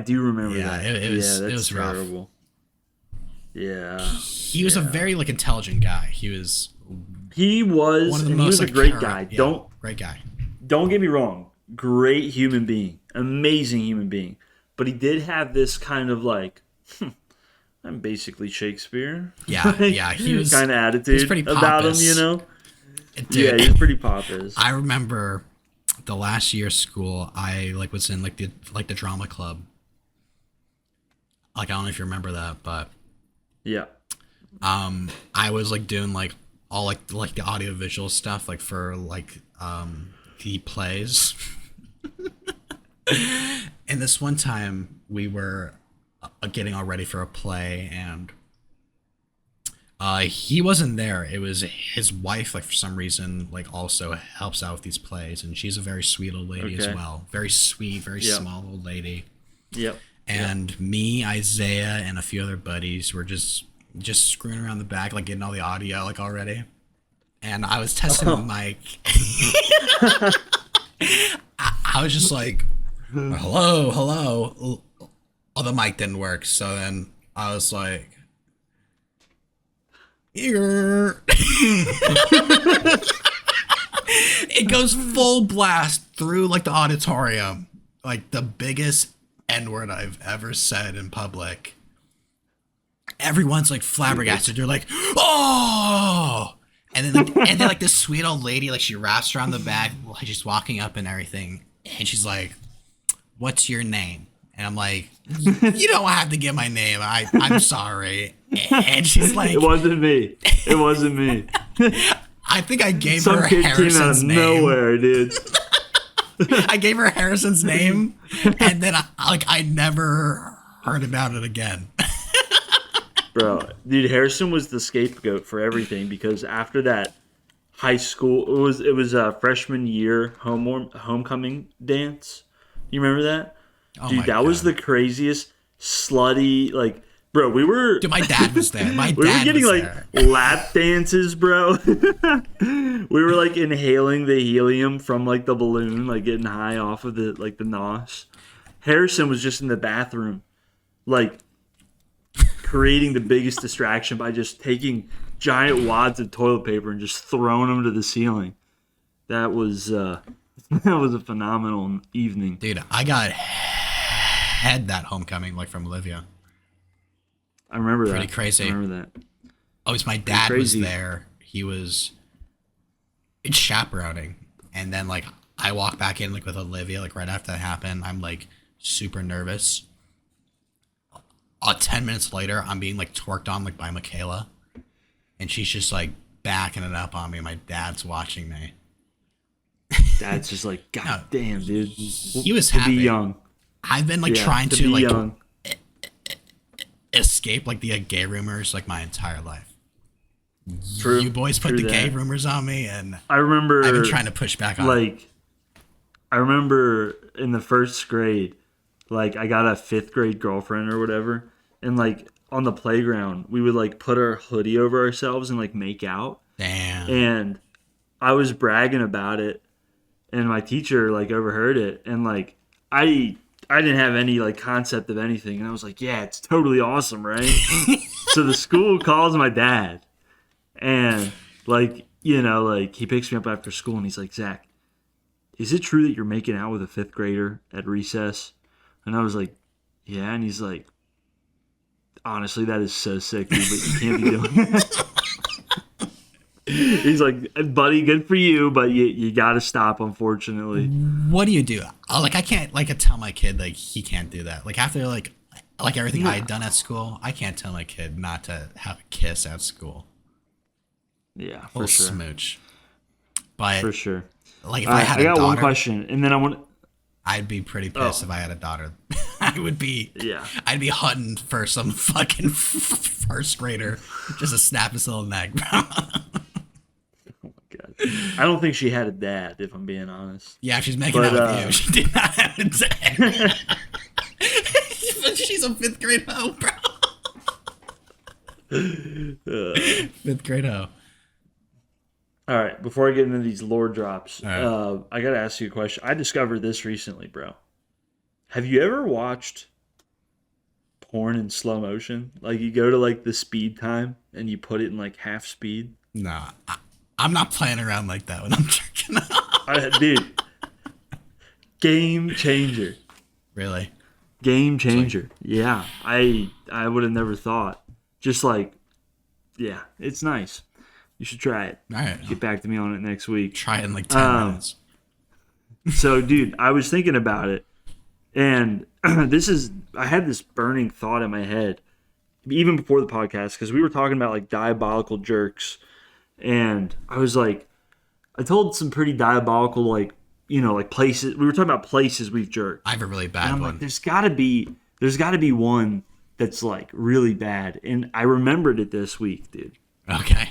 do remember Yeah, that. it Yeah, was that's rough. terrible. Yeah, He was a very like intelligent guy. He was he was, one of the and he most was a like great guy. yeah, great guy. Don't get me wrong, great human being, amazing human being. But he did have this kind of like, I'm basically Shakespeare. Yeah, like, yeah, kind of he was attitude pretty about him, you pompous. know. Yeah, Dude, he's pretty pompous. I remember the last year of school, I like was in like the drama club. Like I don't know if you remember that, but Yeah. I was like doing like all like the audio visual stuff like for like the plays. And this one time we were getting all ready for a play, and he wasn't there. It was his wife, like for some reason, like also helps out with these plays, and she's a very sweet old lady as Okay. well. Very sweet, very Yep. small old lady. Yep. And me, Isaiah, and a few other buddies were just screwing around the back, like getting all the audio like already. And I was testing the mic. I was just like, hello, hello. Oh, the mic didn't work. So then I was like, here. It goes full blast through like the auditorium. Like the biggest N word I've ever said in public. Everyone's like flabbergasted. They're like, oh! And then like this sweet old lady, like she wraps around the back, like she's walking up and everything. And she's like, what's your name? And I'm like, you don't have to give my name. I'm sorry. And she's like, It wasn't me. It wasn't me. I think I gave Some her kid came out Harrison's of name. nowhere, dude. I gave her Harrison's name, and then I never heard about it again. Bro, dude, Harrison was the scapegoat for everything because after that high school, it was a freshman year homecoming dance. You remember that? Oh Dude, my that was God. the craziest slutty like. Bro, we were Dude, my dad was there. My we were dad getting was like there. lap dances, bro. We were like inhaling the helium from like the balloon, like getting high off of the like the nos. Harrison was just in the bathroom, like creating the biggest distraction by just taking giant wads of toilet paper and just throwing them to the ceiling. That was that was a phenomenal evening. Dude, I got head that homecoming like from Olivia. I remember that. Pretty crazy. I remember that. Oh, it's my dad was crazy. there. He was chaperoning, and then like I walk back in like with Olivia like right after that happened. I'm like super nervous. 10 minutes later, I'm being like twerked on like by Michaela, and she's just like backing it up on me. My dad's watching me. Dad's just like, God No, damn, dude. he was to happy. be young. I've been like Yeah, trying to to be like young. escape like the gay rumors like my entire life. True. You boys put True the that. gay rumors on me, and I remember. I've been trying to push back on it. like I remember in the first grade, like I got a fifth grade girlfriend or whatever, and like on the playground we would like put our hoodie over ourselves and like make out, Damn. and I was bragging about it, and my teacher like overheard it, and like I didn't have any like concept of anything, and I was like, yeah, it's totally awesome, right? So the school calls my dad, and like like he picks me up after school and he's like, Zach, is it true that you're making out with a fifth grader at recess? And I was like, yeah. And he's like, honestly, that is so sick, dude, but you can't be doing that. He's like, buddy, good for you, but you got to stop, unfortunately. What do you do? Like I can't like tell my kid like he can't do that. Like after like everything I had done at school, I can't tell my kid not to have a kiss at school. Yeah, A for little sure. smooch. But For sure. like if All I right, had I a got one daughter, question, and then I want. I'd be pretty pissed Oh. if I had a daughter. I would be. Yeah. I'd be hunting for some fucking first grader just to snap his little neck, bro. Oh my god. I don't think she had a dad, if I'm being honest. Yeah, if she's making But out with you, she did not have a dad. But she's a fifth grade hoe, bro. Fifth grade hoe. All right, before I get into these lore drops, All right. I gotta ask you a question. I discovered this recently, bro. Have you ever watched porn in slow motion? Like you go to like the speed time and you put it in like half speed. Nah, I'm not playing around like that when I'm jerking off. Dude, game changer. Really? Game changer. Yeah, I would have never thought. Just like, yeah, it's nice. You should try it. All right. Get back to me on it next week. Try it in like 10 minutes. So, dude, I was thinking about it, and I had this burning thought in my head, even before the podcast, because we were talking about like diabolical jerks, and I was like, I told some pretty diabolical, like, like places. We were talking about places we've jerked. I have a really And bad I'm one. like, there's gotta be one that's like really bad, and I remembered it this week, dude. Okay.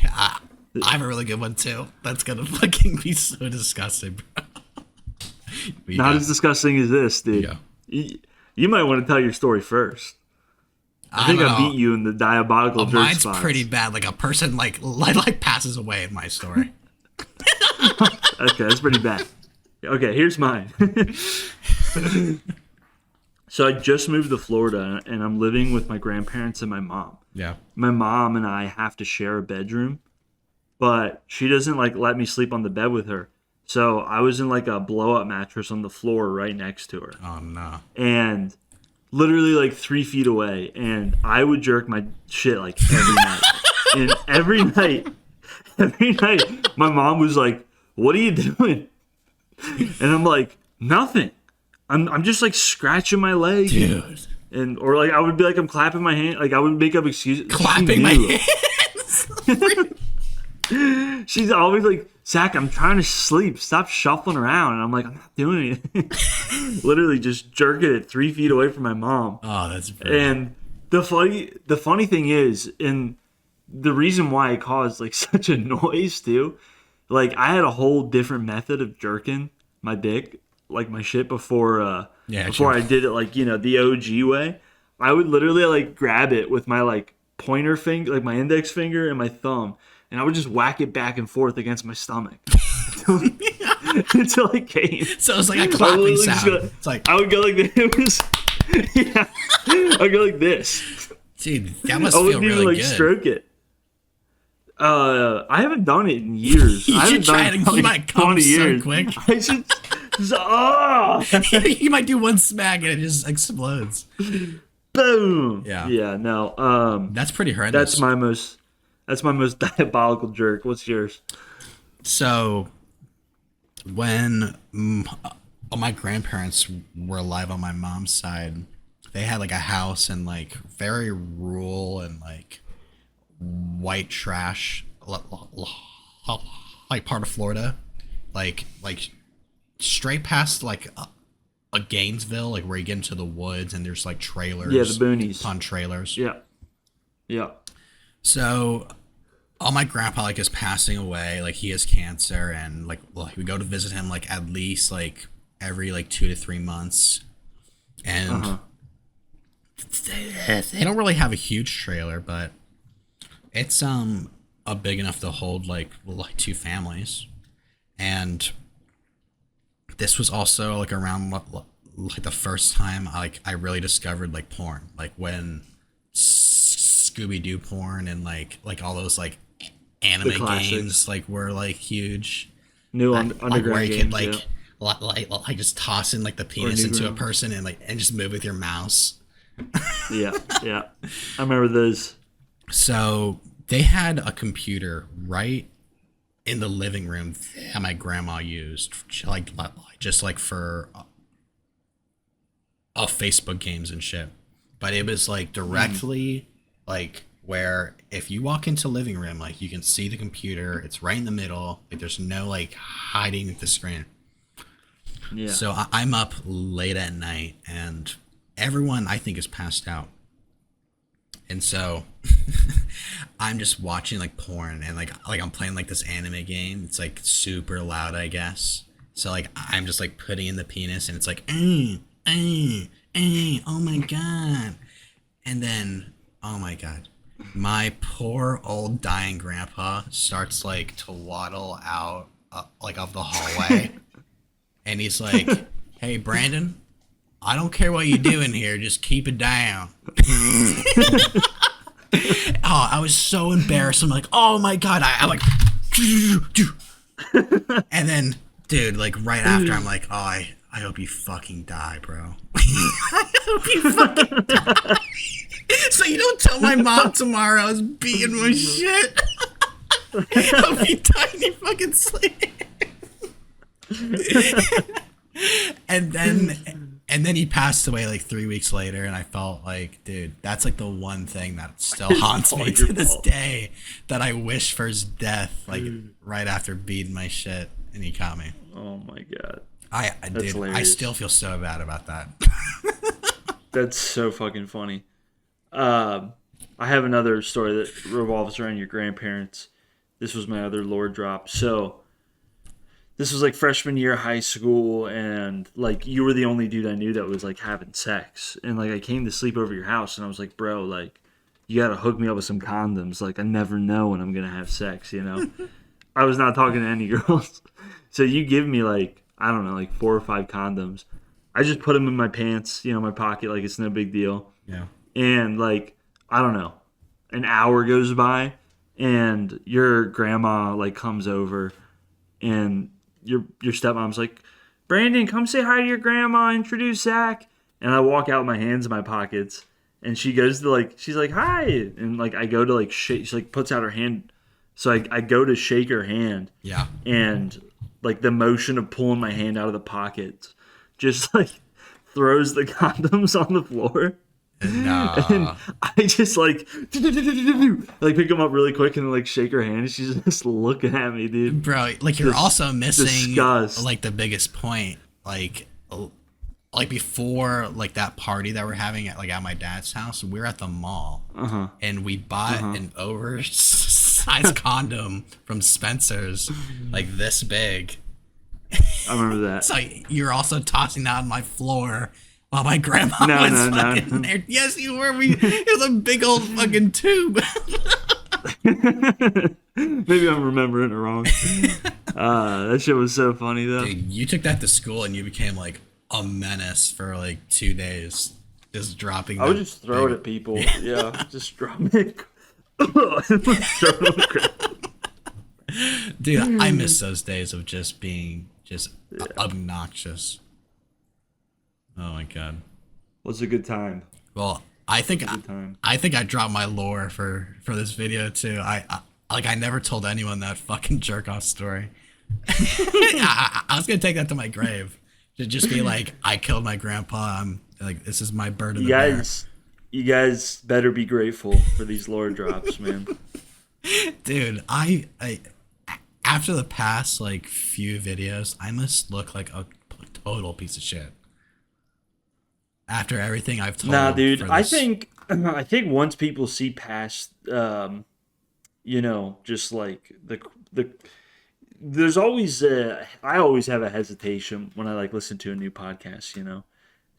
I have a really good one too. That's gonna fucking be so disgusting, bro. Not as disgusting as this, dude. Yeah. You might want to tell your story first. I think don't I know. beat you in the diabolical jerk Mine's spots. pretty bad. Like a person like passes away in my story. Okay, that's pretty bad. Okay, here's mine. So I just moved to Florida, and I'm living with my grandparents and my mom. Yeah. My mom and I have to share a bedroom, but she doesn't like let me sleep on the bed with her. So I was in like a blow-up mattress on the floor right next to her. Oh no. And literally like 3 feet away, and I would jerk my shit like every night. And every night, my mom was like, "What are you doing?" And I'm like, "Nothing. I'm just like scratching my leg, Dude. and or like I would be like I'm clapping my hand, like I would make up excuses. Clapping my hands. She's always like, "Zack, I'm trying to sleep. Stop shuffling around." And I'm like, "I'm not doing anything." Literally just jerking it 3 feet away from my mom. Oh, that's brutal. And the funny thing is, and the reason why it caused like such a noise too, like I had a whole different method of jerking my dick, like my shit before I did it like, the OG way. I would literally like grab it with my like pointer finger, like my index finger and my thumb, and I would just whack it back and forth against my stomach until it came. So it's like a clapping sound. It's like I would go like this. It was, yeah, I would go like this. Dude, that must I feel wouldn't even really like good. stroke it. I haven't done it in years. You I haven't should try done it. in You like might come 20 so years. quick. I should. Oh, You might do one smack and it just explodes. boom. Yeah. Yeah. No. That's pretty horrendous. That's my most diabolical jerk. What's yours? So, when all my grandparents were alive on my mom's side, they had like a house in like very rural and like white trash, like part of Florida, like straight past like a Gainesville, like where you get into the woods and there's like trailers. Yeah, the boonies. On trailers. Yeah. Yeah. So, all my grandpa like is passing away. Like he has cancer, and like we go to visit him like at least like every like 2 to 3 months, and they don't really have a huge trailer, but it's a big enough to hold like 2 families, and this was also like around like the first time I really discovered like porn, like when Scooby-Doo porn and like all those like anime games like were like huge. New like underground where you games, could like just toss in like the penis into a person and just move with your mouse. Yeah. I remember those. So they had a computer right in the living room that my grandma used, like just like for Facebook games and shit. But it was like directly like where if you walk into the living room, like you can see the computer. It's right in the middle. Like there's no like hiding the screen. Yeah. So I'm up late at night and everyone I think is passed out. And so I'm just watching like porn and like I'm playing like this anime game. It's like super loud, I guess. So like I'm just like putting in the penis and it's like oh my god. And then oh my god. My poor old dying grandpa starts like to waddle out like of the hallway and he's like, "Hey Brandon, I don't care what you do in here, just keep it down." Oh, I was so embarrassed. I'm like, oh my god, I'm like, and then, dude, like right after, I'm like, oh, I hope you fucking die, bro. I hope you fucking die. So you don't tell my mom tomorrow I was beating my shit. I hope you die in your fucking sleep. And then he passed away like 3 weeks later, and I felt like, dude, that's like the one thing that still haunts me to this day. That I wish for his death, like right after beating my shit, and he caught me. Oh my god, Dude, hilarious. I still feel so bad about that. That's so fucking funny. I have another story that revolves around your grandparents. This was my other lore drop. So this was like freshman year of high school, and like you were the only dude I knew that was like having sex, and like I came to sleep over your house, and I was like, bro, like you gotta hook me up with some condoms. Like I never know when I'm gonna have sex, you know. I was not talking to any girls, so you give me like I don't know, like 4 or 5 condoms. I just put them in my pants, you know, my pocket, like it's no big deal. Yeah. And like I don't know, an hour goes by, and your grandma like comes over, and your stepmom's like, Brandon, come say hi to your grandma, introduce Zach. And I walk out with my hands in my pockets, and she goes to like, she's like, hi. And like, I go to like shake, she like puts out her hand. So I go to shake her hand. Yeah. And like the motion of pulling my hand out of the pocket just like throws the condoms on the floor. And I just like pick them up really quick and like shake her hand. And she's just looking at me, dude. Bro, like you're also missing disgust. like the biggest point. Like before like that party that we're having at like at my dad's house, we were at the mall and we bought an oversized condom from Spencer's, like this big. I remember that. So you're also tossing that on my floor while my grandma was fucking there. Yes, you were. It was a big old fucking tube. Maybe I'm remembering it wrong. That shit was so funny though. Dude, you took that to school and you became like a menace for like 2 days, just dropping. I would just throw it at people. Yeah, just drop it. Dude, I miss those days of just being obnoxious. Oh my god. Was a good time. Well, I think I dropped my lore for this video too. I never told anyone that fucking jerk off story. I was gonna take that to my grave. To just be like, I killed my grandpa. I'm like, this is my bird of the bear. You guys better be grateful for these lore drops, man. Dude, I after the past like few videos, I must look like a total piece of shit. After everything I've told. Nah, dude. I think once people see past, you know, just like the there's always I always have a hesitation when I like listen to a new podcast, you know,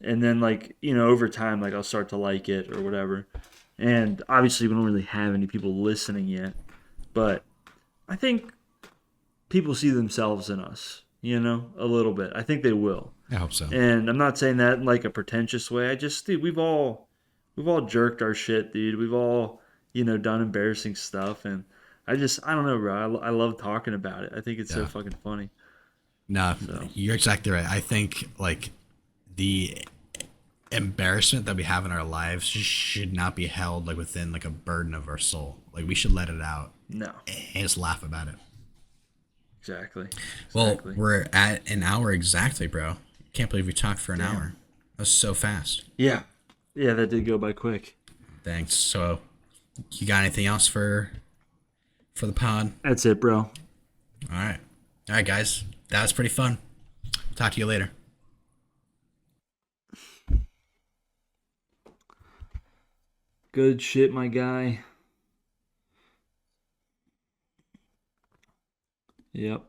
and then like you know over time like I'll start to like it or whatever, and obviously we don't really have any people listening yet, but I think people see themselves in us, you know, a little bit. I think they will. I hope so. And I'm not saying that in like a pretentious way. I just, dude, we've all jerked our shit, dude. We've all, you know, done embarrassing stuff, and I don't know, bro. I love talking about it. I think it's so fucking funny. No, you're exactly right. I think like the embarrassment that we have in our lives should not be held like within like a burden of our soul. Like we should let it out. No. And just laugh about it. Exactly. Well, we're at an hour exactly, bro. Can't believe we talked for an hour. That was so fast. Yeah. Yeah, that did go by quick. Thanks. So, you got anything else for the pod? That's it, bro. All right, guys. That was pretty fun. Talk to you later. Good shit, my guy. Yep.